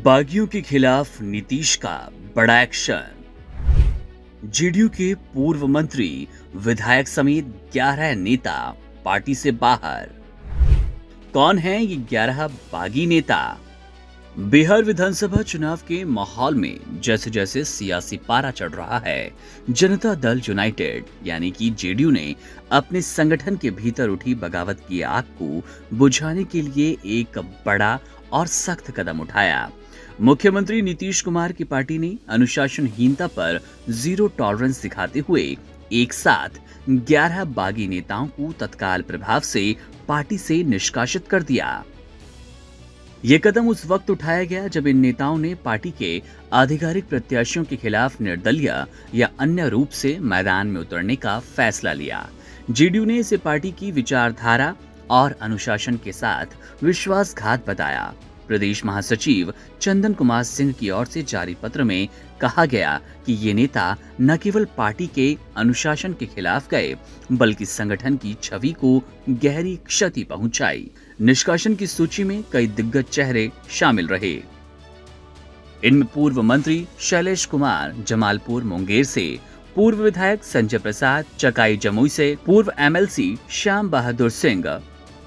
बागियों के खिलाफ नीतीश का बड़ा एक्शन। जेडीयू के पूर्व मंत्री विधायक समेत 11 नेता पार्टी से बाहर। कौन है ये 11 बागी नेता? बिहार विधानसभा चुनाव के माहौल में जैसे जैसे सियासी पारा चढ़ रहा है, जनता दल यूनाइटेड यानी कि जेडीयू ने अपने संगठन के भीतर उठी बगावत की आग को बुझाने के लिए एक बड़ा और सख्त कदम उठाया। मुख्यमंत्री नीतीश कुमार की पार्टी ने अनुशासनहीनता पर जीरो टॉलरेंस दिखाते हुए एक साथ 11 बागी नेताओं को तत्काल प्रभाव से पार्टी से निष्कासित कर दिया। ये कदम उस वक्त उठाया गया जब इन नेताओं ने पार्टी के आधिकारिक प्रत्याशियों के खिलाफ निर्दलीय या अन्य रूप से मैदान में उतरने का फैसला लिया। जेडीयू ने इसे पार्टी की विचारधारा और अनुशासन के साथ विश्वासघात बताया। प्रदेश महासचिव चंदन कुमार सिंह की ओर से जारी पत्र में कहा गया कि ये नेता न केवल पार्टी के अनुशासन के खिलाफ गए, बल्कि संगठन की छवि को गहरी क्षति पहुंचाई। निष्कासन की सूची में कई दिग्गज चेहरे शामिल रहे। इनमें पूर्व मंत्री शैलेश कुमार जमालपुर मुंगेर से, पूर्व विधायक संजय प्रसाद चकाई जमुई से, पूर्व एमएलसी श्याम बहादुर सिंह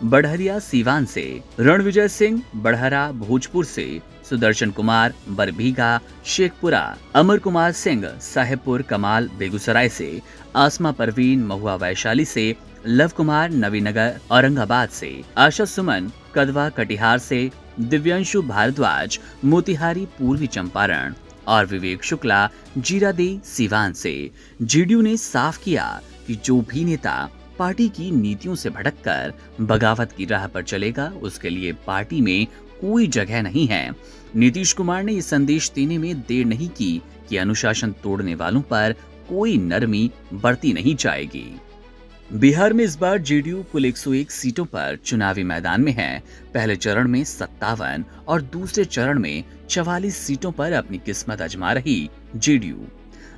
बढ़हरिया सीवान से, रणविजय सिंह बढ़हरा भोजपुर से, सुदर्शन कुमार बरबीघा शेखपुरा, अमर कुमार सिंह साहेबपुर कमाल बेगूसराय से, आसमा परवीन महुआ वैशाली से, लव कुमार नवीनगर औरंगाबाद से, आशा सुमन कदवा कटिहार से, दिव्यांशु भारद्वाज मोतिहारी पूर्वी चंपारण और विवेक शुक्ला जीरादेई सीवान से। जेडीयू ने साफ किया कि जो भी नेता पार्टी की नीतियों से भटककर बगावत की राह पर चलेगा, उसके लिए पार्टी में कोई जगह नहीं है। नीतीश कुमार ने ये संदेश देने में देर नहीं की कि अनुशासन तोड़ने वालों पर कोई नरमी बरती नहीं जाएगी। बिहार में इस बार जेडीयू कुल 101 सीटों पर चुनावी मैदान में है। पहले चरण में 57 और दूसरे चरण में 44 सीटों पर अपनी किस्मत आजमा रही जेडीयू।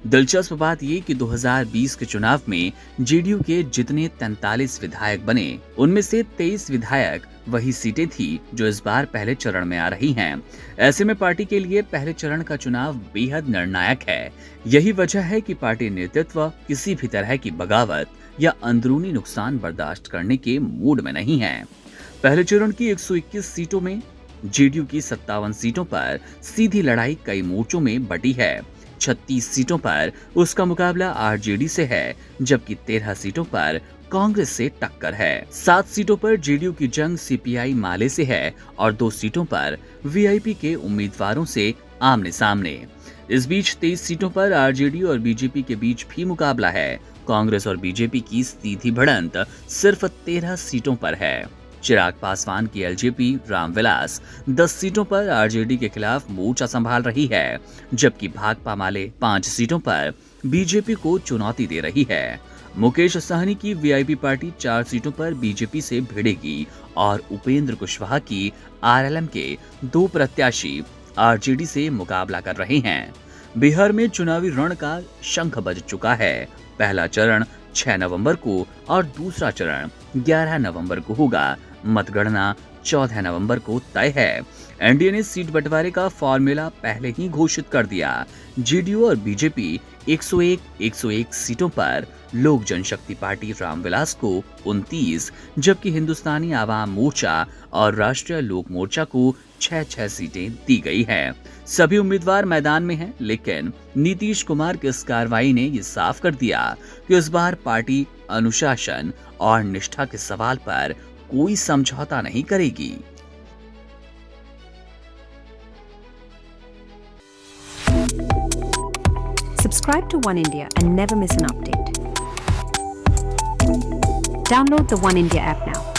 दिलचस्प बात ये कि 2020 के चुनाव में जेडीयू के जितने 43 विधायक बने, उनमें से 23 विधायक वही सीटें थी जो इस बार पहले चरण में आ रही हैं। ऐसे में पार्टी के लिए पहले चरण का चुनाव बेहद निर्णायक है। यही वजह है कि पार्टी नेतृत्व किसी भी तरह की बगावत या अंदरूनी नुकसान बर्दाश्त करने के मूड में नहीं है। पहले चरण की 121 सीटों में जेडीयू की 57 सीटों पर सीधी लड़ाई कई मोर्चों में बटी है। 36 सीटों पर उसका मुकाबला आरजेडी से है, जबकि 13 सीटों पर कांग्रेस से टक्कर है। 7 सीटों पर जेडीयू की जंग सीपीआई माले से है और 2 सीटों पर वीआईपी के उम्मीदवारों से आमने सामने। इस बीच 23 सीटों पर आरजेडी और बीजेपी के बीच भी मुकाबला है। कांग्रेस और बीजेपी की सीधी भिड़ंत सिर्फ 13 सीटों पर है। चिराग पासवान की एलजेपी रामविलास 10 सीटों पर आरजेडी के खिलाफ मोर्चा संभाल रही है, जबकि भाकपा माले 5 सीटों पर बीजेपी को चुनौती दे रही है। मुकेश सहनी की वीआईपी पार्टी 4 सीटों पर बीजेपी से भिड़ेगी और उपेंद्र कुशवाहा की आरएलएम के 2 प्रत्याशी आरजेडी से मुकाबला कर रहे हैं। बिहार में चुनावी रण का शंख बज चुका है। पहला चरण 6 नवंबर को और दूसरा चरण 11 नवंबर को होगा। मतगणना 14 नवंबर को तय है। एनडीए ने सीट बंटवारे का फॉर्मूला पहले ही घोषित कर दिया। जेडीयू और बीजेपी 101 सीटों पर, लोक जनशक्ति पार्टी रामविलास को 29, जबकि हिंदुस्तानी आवाम मोर्चा और राष्ट्रीय लोक मोर्चा को 6 सीटें दी गई हैं। सभी उम्मीदवार मैदान में हैं, लेकिन नीतीश कुमार की इस कार्रवाई ने ये साफ कर दिया कि इस बार पार्टी अनुशासन और निष्ठा के सवाल पर कोई समझौता नहीं करेगी। Subscribe to One India and never miss an update. Download the One India app now.